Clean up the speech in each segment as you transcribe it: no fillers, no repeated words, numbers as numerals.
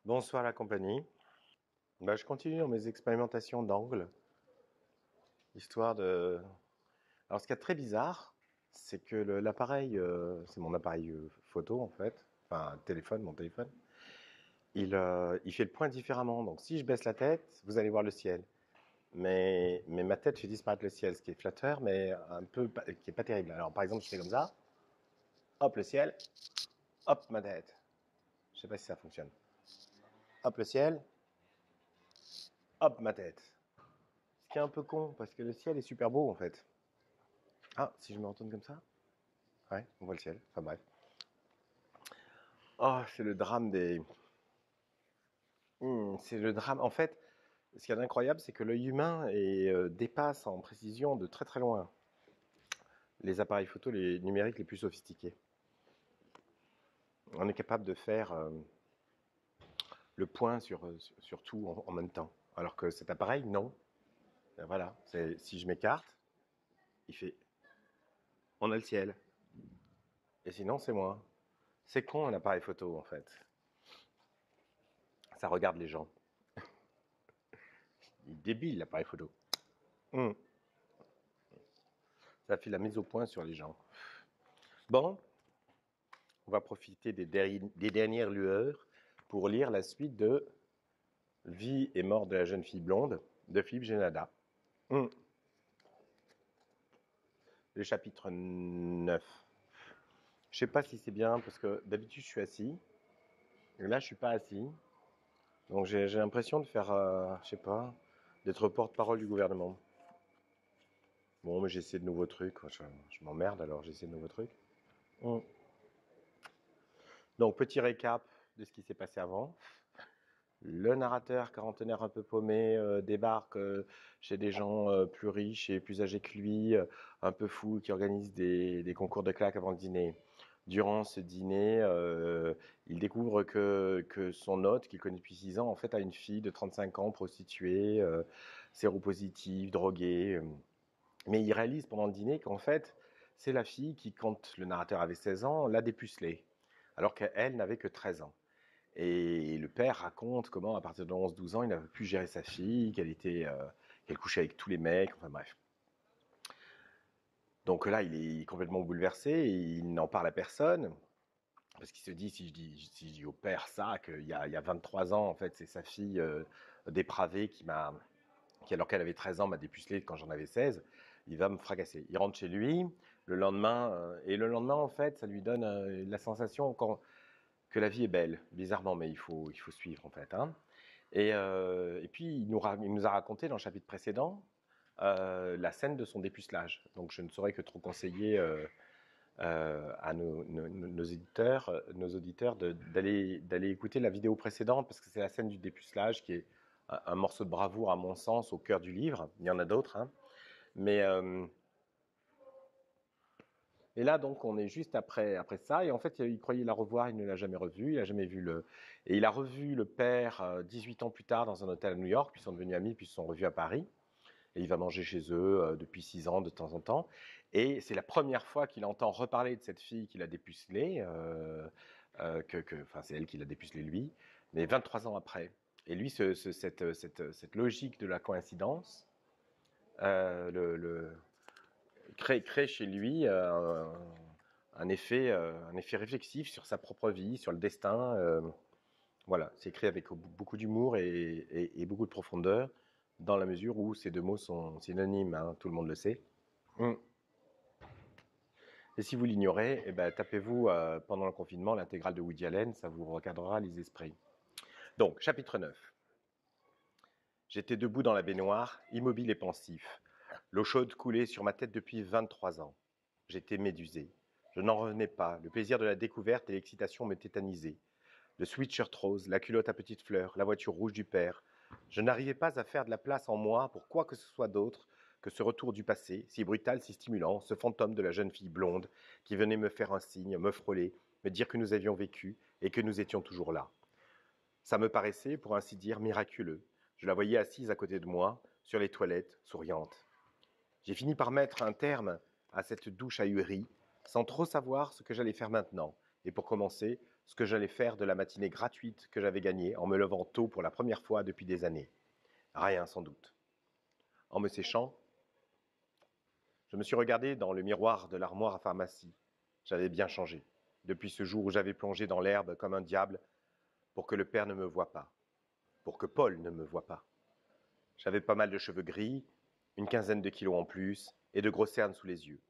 Bonsoir la compagnie. Je continue dans mes expérimentations d'angle, histoire de... Alors ce qui est très bizarre, c'est que l'appareil, c'est mon appareil photo en fait, enfin téléphone, mon téléphone, il fait le point différemment. Donc si je baisse la tête, vous allez voir le ciel. Mais ma tête fait disparaître le ciel, ce qui est flatteur, mais un peu, qui est pas terrible. Alors par exemple, je fais comme ça, hop le ciel, hop ma tête. Je sais pas si ça fonctionne. Hop le ciel, hop ma tête. Ce qui est un peu con, parce que le ciel est super beau en fait. Ah, si je me retourne comme ça? Ouais, on voit le ciel. Enfin bref. Oh, c'est le drame des. C'est le drame. En fait, ce qui est incroyable, c'est que l'œil humain dépasse en précision de très très loin les appareils photo, les numériques les plus sophistiqués. On est capable de faire le point sur tout en même temps. Alors que cet appareil, non. Voilà. Si je m'écarte, il fait. On a le ciel. Et sinon, c'est moi. C'est con un appareil photo, en fait. Ça regarde les gens. Il est débile, l'appareil photo. Hum. Ça fait la mise au point sur les gens. Bon, on va profiter des dernières lueurs pour lire la suite de Vie et mort de la jeune fille blonde de Philippe Génada. Le chapitre 9. Je sais pas si c'est bien parce que d'habitude je suis assis. Et là je suis pas assis. Donc j'ai l'impression de faire, je sais pas, d'être porte-parole du gouvernement. Bon, mais j'essaie de nouveaux trucs. Je m'emmerde alors j'essaie de nouveaux trucs. Hum. Donc petit récap de ce qui s'est passé avant. Le narrateur quarantenaire un peu paumé débarque chez des gens plus riches et plus âgés que lui, un peu fous, qui organisent des concours de claques avant le dîner. Durant ce dîner, il découvre que son hôte, qu'il connaît depuis 6 ans, en fait, a une fille de 35 ans, prostituée, séropositive, droguée. Mais il réalise pendant le dîner qu'en fait, c'est la fille qui, quand le narrateur avait 16 ans, l'a dépucelée, alors qu'elle n'avait que 13 ans. Et le père raconte comment, à partir de 11-12 ans, il n'avait plus géré sa fille, qu'elle couchait avec tous les mecs, enfin bref. Donc là, il est complètement bouleversé et il n'en parle à personne. Parce qu'il se dit, si je dis au père ça, qu'il y a 23 ans, en fait, c'est sa fille dépravée qui, alors qu'elle avait 13 ans, m'a dépucelé quand j'en avais 16, il va me fracasser. Il rentre chez lui, le lendemain, et le lendemain, en fait, ça lui donne la sensation que la vie est belle, bizarrement, mais il faut suivre, en fait. Hein. Et puis, il nous a raconté dans le chapitre précédent la scène de son dépucelage. Donc, je ne saurais que trop conseiller à nos auditeurs d'aller écouter la vidéo précédente, parce que c'est la scène du dépucelage qui est un morceau de bravoure, à mon sens, au cœur du livre. Il y en a d'autres, hein. Mais et là, donc, on est juste après ça. Et en fait, il croyait la revoir, il ne l'a jamais revue. Il a jamais vu le. Et il a revu le père 18 ans plus tard dans un hôtel à New York, puis ils sont devenus amis, puis ils se sont revus à Paris. Et il va manger chez eux depuis 6 ans de temps en temps. Et c'est la première fois qu'il entend reparler de cette fille qu'il a dépucelée, c'est elle qui l'a dépucelée lui, mais 23 ans après. Et lui, cette logique de la coïncidence le crée chez lui un effet réflexif sur sa propre vie, sur le destin. Voilà, c'est écrit avec beaucoup d'humour et beaucoup de profondeur, dans la mesure où ces deux mots sont synonymes, hein, tout le monde le sait. Et si vous l'ignorez, eh ben, tapez-vous pendant le confinement l'intégrale de Woody Allen, ça vous recadrera les esprits. Donc, chapitre 9. J'étais debout dans la baignoire, immobile et pensif. L'eau chaude coulait sur ma tête depuis 23 ans. J'étais médusé. Je n'en revenais pas. Le plaisir de la découverte et l'excitation me tétanisaient. Le sweatshirt rose, la culotte à petites fleurs, la voiture rouge du père. Je n'arrivais pas à faire de la place en moi pour quoi que ce soit d'autre que ce retour du passé, si brutal, si stimulant, ce fantôme de la jeune fille blonde qui venait me faire un signe, me frôler, me dire que nous avions vécu et que nous étions toujours là. Ça me paraissait, pour ainsi dire, miraculeux. Je la voyais assise à côté de moi, sur les toilettes, souriante. J'ai fini par mettre un terme à cette douche ahurie, sans trop savoir ce que j'allais faire maintenant. Et pour commencer, ce que j'allais faire de la matinée gratuite que j'avais gagnée en me levant tôt pour la première fois depuis des années. Rien sans doute. En me séchant, je me suis regardé dans le miroir de l'armoire à pharmacie. J'avais bien changé, depuis ce jour où j'avais plongé dans l'herbe comme un diable pour que le père ne me voie pas, pour que Paul ne me voie pas. J'avais pas mal de cheveux gris, une quinzaine de kilos en plus et de grosses cernes sous les yeux.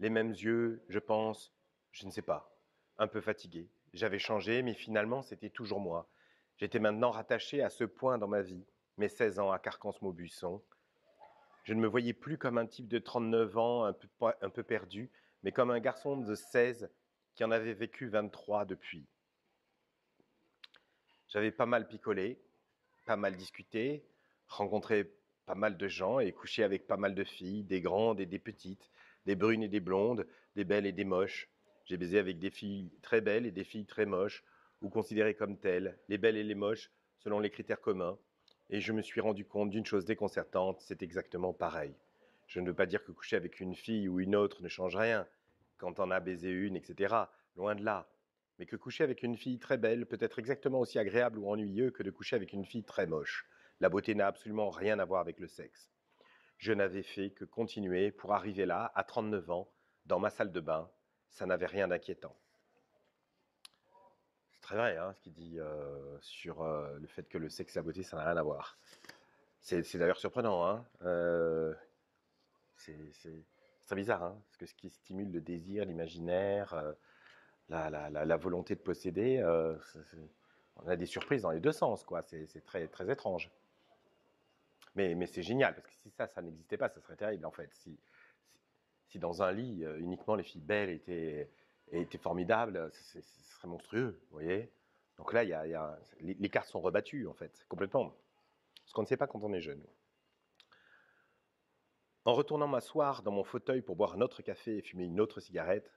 Les mêmes yeux, je pense, je ne sais pas, un peu fatigué. J'avais changé, mais finalement, c'était toujours moi. J'étais maintenant rattaché à ce point dans ma vie, mes 16 ans à Carcans-Maubuisson. Je ne me voyais plus comme un type de 39 ans, un peu perdu, mais comme un garçon de 16 qui en avait vécu 23 depuis. J'avais pas mal picolé, pas mal discuté, rencontré pas mal de gens et couché avec pas mal de filles, des grandes et des petites, des brunes et des blondes, des belles et des moches. J'ai baisé avec des filles très belles et des filles très moches, ou considérées comme telles, les belles et les moches, selon les critères communs. Et je me suis rendu compte d'une chose déconcertante, c'est exactement pareil. Je ne veux pas dire que coucher avec une fille ou une autre ne change rien, quand on a baisé une, etc. Loin de là. Mais que coucher avec une fille très belle peut être exactement aussi agréable ou ennuyeux que de coucher avec une fille très moche. La beauté n'a absolument rien à voir avec le sexe. Je n'avais fait que continuer pour arriver là, à 39 ans, dans ma salle de bain. Ça n'avait rien d'inquiétant. C'est très vrai, hein, ce qu'il dit sur le fait que le sexe et la beauté, ça n'a rien à voir. C'est d'ailleurs surprenant. Hein, c'est très bizarre, hein, parce que ce qui stimule le désir, l'imaginaire, la volonté de posséder, on a des surprises dans les deux sens, quoi. C'est très, très étrange. Mais c'est génial, parce que si ça n'existait pas, ça serait terrible, en fait. Si dans un lit, uniquement les filles belles étaient formidables, ce serait monstrueux, vous voyez. Donc là, les cartes sont rebattues, en fait, complètement. Ce qu'on ne sait pas quand on est jeune. En retournant m'asseoir dans mon fauteuil pour boire un autre café et fumer une autre cigarette,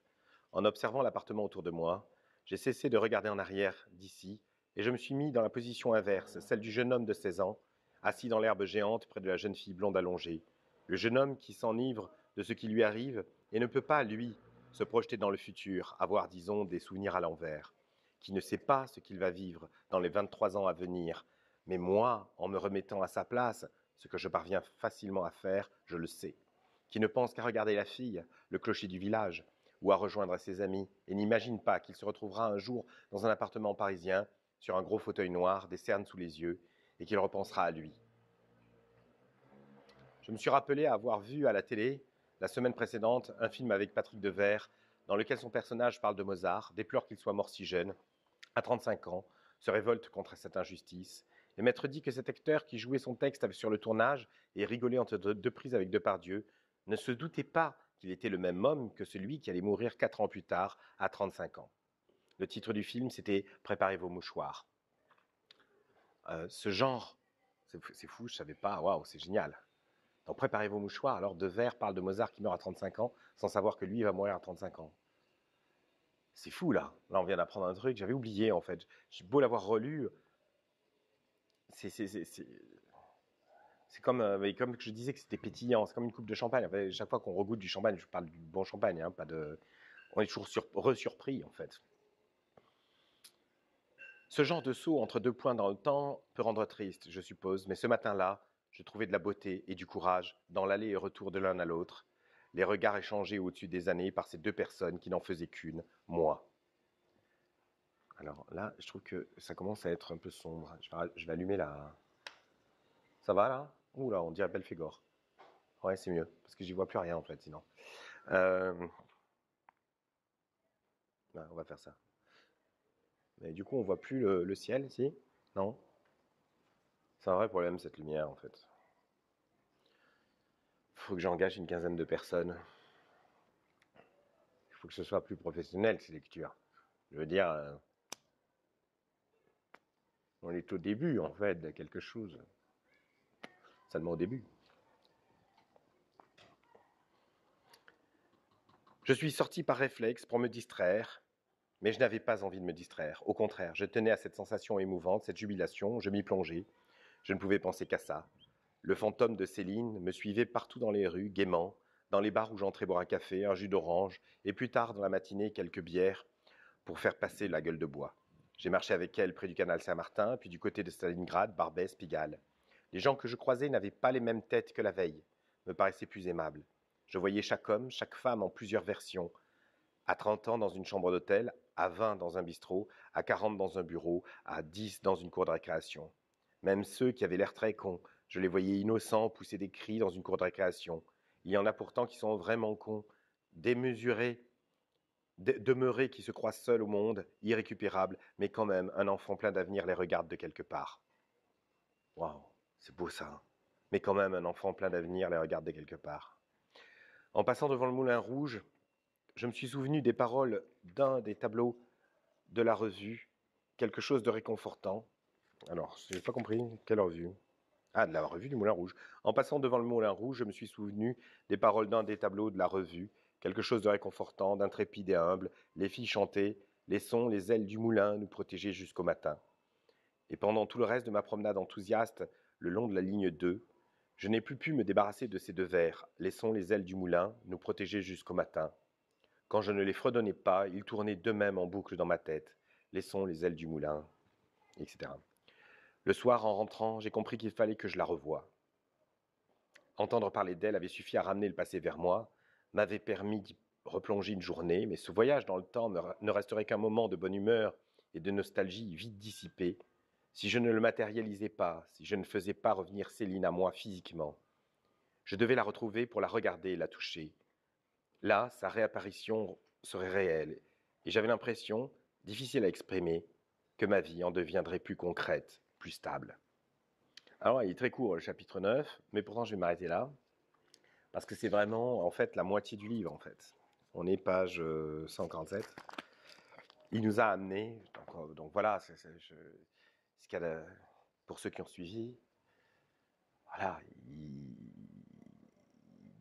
en observant l'appartement autour de moi, j'ai cessé de regarder en arrière d'ici et je me suis mis dans la position inverse, celle du jeune homme de 16 ans, assis dans l'herbe géante près de la jeune fille blonde allongée. Le jeune homme qui s'enivre de ce qui lui arrive et ne peut pas, lui, se projeter dans le futur, avoir, disons, des souvenirs à l'envers, qui ne sait pas ce qu'il va vivre dans les 23 ans à venir. Mais moi, en me remettant à sa place, ce que je parviens facilement à faire, je le sais, qui ne pense qu'à regarder la fille, le clocher du village, ou à rejoindre ses amis, et n'imagine pas qu'il se retrouvera un jour dans un appartement parisien, sur un gros fauteuil noir, des cernes sous les yeux, et qu'il repensera à lui. Je me suis rappelé avoir vu à la télé, la semaine précédente, un film avec Patrick Devers, dans lequel son personnage parle de Mozart, déplore qu'il soit mort si jeune, à 35 ans, se révolte contre cette injustice, et m'être dit que cet acteur qui jouait son texte sur le tournage et rigolait entre deux prises avec Depardieu ne se doutait pas qu'il était le même homme que celui qui allait mourir 4 ans plus tard, à 35 ans. Le titre du film, c'était « Préparez vos mouchoirs ». Ce genre, c'est fou, je ne savais pas, waouh, c'est génial. Donc préparez vos mouchoirs, alors Devers parle de Mozart qui meurt à 35 ans, sans savoir que lui, il va mourir à 35 ans. C'est fou, là. Là, on vient d'apprendre un truc, j'avais oublié, en fait. J'ai beau l'avoir relu, c'est comme je disais que c'était pétillant, c'est comme une coupe de champagne. En fait, chaque fois qu'on regoute du champagne, je parle du bon champagne, hein, pas de... on est toujours resurpris, en fait. Ce genre de saut entre deux points dans le temps peut rendre triste, je suppose, mais ce matin-là, je trouvais de la beauté et du courage dans l'aller et retour de l'un à l'autre, les regards échangés au-dessus des années par ces deux personnes qui n'en faisaient qu'une, moi. Alors là, je trouve que ça commence à être un peu sombre. Je vais allumer la... Ça va là? Ouh là, on dirait Belphégor. Ouais, c'est mieux, parce que j'y vois plus rien en fait, sinon. On va faire ça. Mais du coup, on voit plus le ciel ici? Non? C'est un vrai problème cette lumière en fait. Il faut que j'engage une quinzaine de personnes. Il faut que ce soit plus professionnel ces lectures. Je veux dire, on est au début en fait de quelque chose. Seulement au début. Je suis sorti par réflexe pour me distraire, mais je n'avais pas envie de me distraire. Au contraire, je tenais à cette sensation émouvante, cette jubilation, je m'y plongeais. Je ne pouvais penser qu'à ça. Le fantôme de Céline me suivait partout dans les rues, gaiement, dans les bars où j'entrais boire un café, un jus d'orange, et plus tard dans la matinée, quelques bières, pour faire passer la gueule de bois. J'ai marché avec elle près du canal Saint-Martin, puis du côté de Stalingrad, Barbès, Pigalle. Les gens que je croisais n'avaient pas les mêmes têtes que la veille, me paraissaient plus aimables. Je voyais chaque homme, chaque femme en plusieurs versions. À 30 ans dans une chambre d'hôtel, à 20 dans un bistrot, à 40 dans un bureau, à 10 dans une cour de récréation. Même ceux qui avaient l'air très cons, je les voyais innocents pousser des cris dans une cour de récréation. Il y en a pourtant qui sont vraiment cons, démesurés, demeurés qui se croient seuls au monde, irrécupérables, mais quand même un enfant plein d'avenir les regarde de quelque part. Waouh, c'est beau ça, hein. Mais quand même un enfant plein d'avenir les regarde de quelque part. En passant devant le Moulin Rouge, je me suis souvenu des paroles d'un des tableaux de la revue, quelque chose de réconfortant. Alors, je n'ai pas compris, quelle revue? Ah, de la revue du Moulin Rouge. En passant devant le Moulin Rouge, je me suis souvenu des paroles d'un des tableaux de la revue, quelque chose de réconfortant, d'intrépide et humble. Les filles chantaient, les sons, les ailes du moulin nous protégeaient jusqu'au matin. Et pendant tout le reste de ma promenade enthousiaste, le long de la ligne 2, je n'ai plus pu me débarrasser de ces deux vers, les sons, les ailes du moulin nous protégeaient jusqu'au matin. Quand je ne les fredonnais pas, ils tournaient d'eux-mêmes en boucle dans ma tête, les sons, les ailes du moulin, etc. Le soir, en rentrant, j'ai compris qu'il fallait que je la revoie. Entendre parler d'elle avait suffi à ramener le passé vers moi, m'avait permis d'y replonger une journée, mais ce voyage dans le temps ne resterait qu'un moment de bonne humeur et de nostalgie vite dissipé, si je ne le matérialisais pas, si je ne faisais pas revenir Céline à moi physiquement. Je devais la retrouver pour la regarder et la toucher. Là, sa réapparition serait réelle, et j'avais l'impression, difficile à exprimer, que ma vie en deviendrait plus concrète, plus stable. Alors, il est très court, le chapitre 9, mais pourtant je vais m'arrêter là, parce que c'est vraiment, en fait, la moitié du livre, en fait. On est page 147. Il nous a amené, donc voilà, ce qu'il y a pour ceux qui ont suivi, voilà,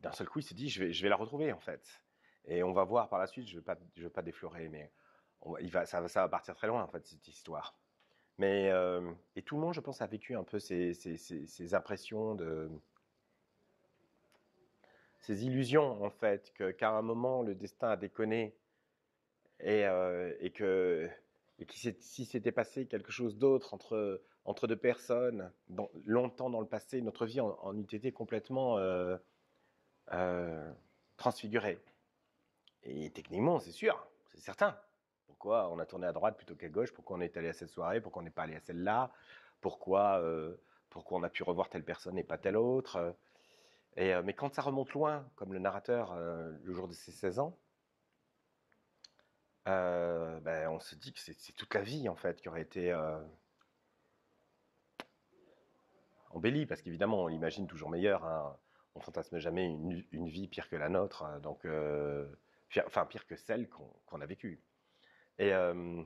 d'un seul coup, il s'est dit, je vais la retrouver, en fait. Et on va voir par la suite, je ne veux pas déflorer, mais ça va partir très loin, en fait, cette histoire. Mais, et tout le monde, je pense, a vécu un peu ces impressions ces illusions, en fait, qu'à un moment, le destin a déconné et que si s'était passé quelque chose d'autre entre deux personnes, longtemps dans le passé, notre vie en eût été complètement transfigurée. Et techniquement, c'est sûr, c'est certain. Pourquoi on a tourné à droite plutôt qu'à gauche? Pourquoi on est allé à cette soirée? Pourquoi on n'est pas allé à celle-là? Pourquoi on a pu revoir telle personne et pas telle autre? Mais quand ça remonte loin, comme le narrateur le jour de ses 16 ans, on se dit que c'est toute la vie en fait qui aurait été embellie, parce qu'évidemment on l'imagine toujours meilleure, hein. On fantasme jamais une vie pire que la nôtre, pire que celle qu'on a vécue. Et, euh,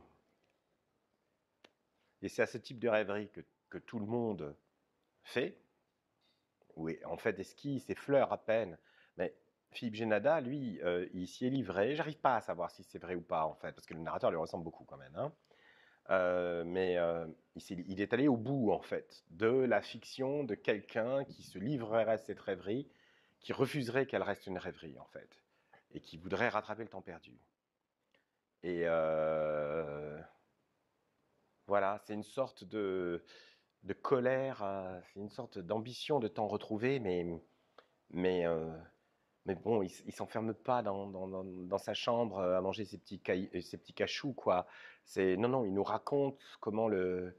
et c'est à ce type de rêverie que tout le monde fait, oui, en fait esquisse, effleure à peine. Mais Philippe Génada, lui, il s'y est livré. J'arrive pas à savoir si c'est vrai ou pas, en fait, parce que le narrateur lui ressemble beaucoup quand même, hein. Il est allé au bout, en fait, de la fiction de quelqu'un qui se livrerait à cette rêverie, qui refuserait qu'elle reste une rêverie, en fait, et qui voudrait rattraper le temps perdu. Et voilà, c'est une sorte de colère, c'est une sorte d'ambition de temps retrouvé, mais, euh, mais bon, il ne s'enferme pas dans sa chambre à manger ses petits cachous, quoi. Non, il nous raconte comment le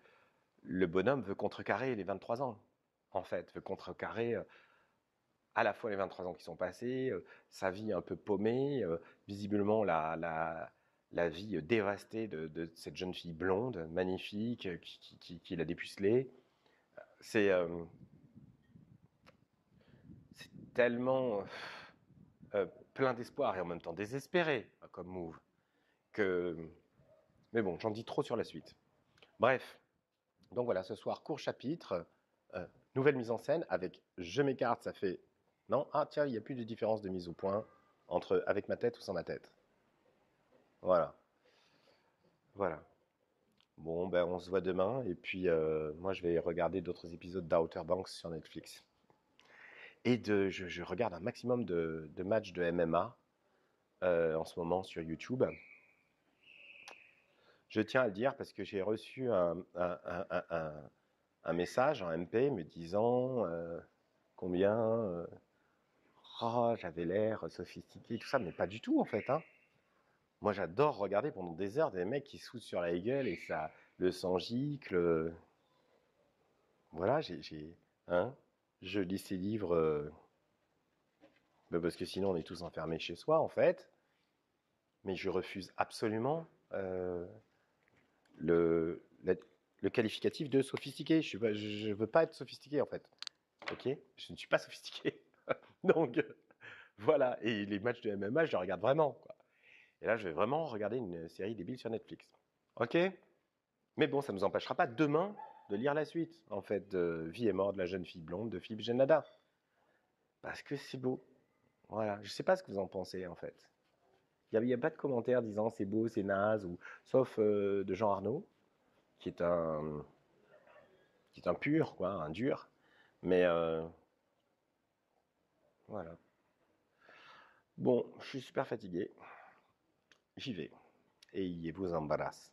bonhomme veut contrecarrer les 23 ans, en fait, veut contrecarrer à la fois les 23 ans qui sont passés, sa vie un peu paumée, visiblement la vie dévastée de cette jeune fille blonde, magnifique, qui l'a dépucelée. C'est tellement plein d'espoir et en même temps désespéré comme move que... Mais bon, j'en dis trop sur la suite. Bref, donc voilà, ce soir, court chapitre, nouvelle mise en scène avec je m'écarte, ça fait... Non, ah tiens, il n'y a plus de différence de mise au point entre avec ma tête ou sans ma tête. Voilà. Voilà. Bon, ben on se voit demain et puis moi je vais regarder d'autres épisodes d'Outer Banks sur Netflix. Et je regarde un maximum de matchs de MMA en ce moment sur YouTube. Je tiens à le dire parce que j'ai reçu un message en MP me disant combien oh, j'avais l'air sophistiqué, tout ça, mais pas du tout en fait. Hein. Moi, j'adore regarder pendant des heures des mecs qui se foutent sur la gueule et ça, le sang gicle. Voilà, hein, je lis ces livres parce que sinon on est tous enfermés chez soi en fait. Mais je refuse absolument le, la- le qualificatif de sophistiqué. Je ne veux pas être sophistiqué en fait. Ok? Je ne suis pas sophistiqué. Donc voilà. Et les matchs de MMA, je les regarde vraiment. Quoi. Et là, je vais vraiment regarder une série débile sur Netflix. Ok? Mais bon, ça ne nous empêchera pas demain de lire la suite, en fait, de Vie et mort de la jeune fille blonde de Philippe Genada. Parce que c'est beau. Voilà. Je ne sais pas ce que vous en pensez, en fait. Il n'y a pas de commentaires disant c'est beau, c'est naze, ou, sauf de Jean Arnaud, qui est un pur, quoi, un dur. Mais voilà. Bon, je suis super fatigué. J'y vais. Et il vous embarrasse.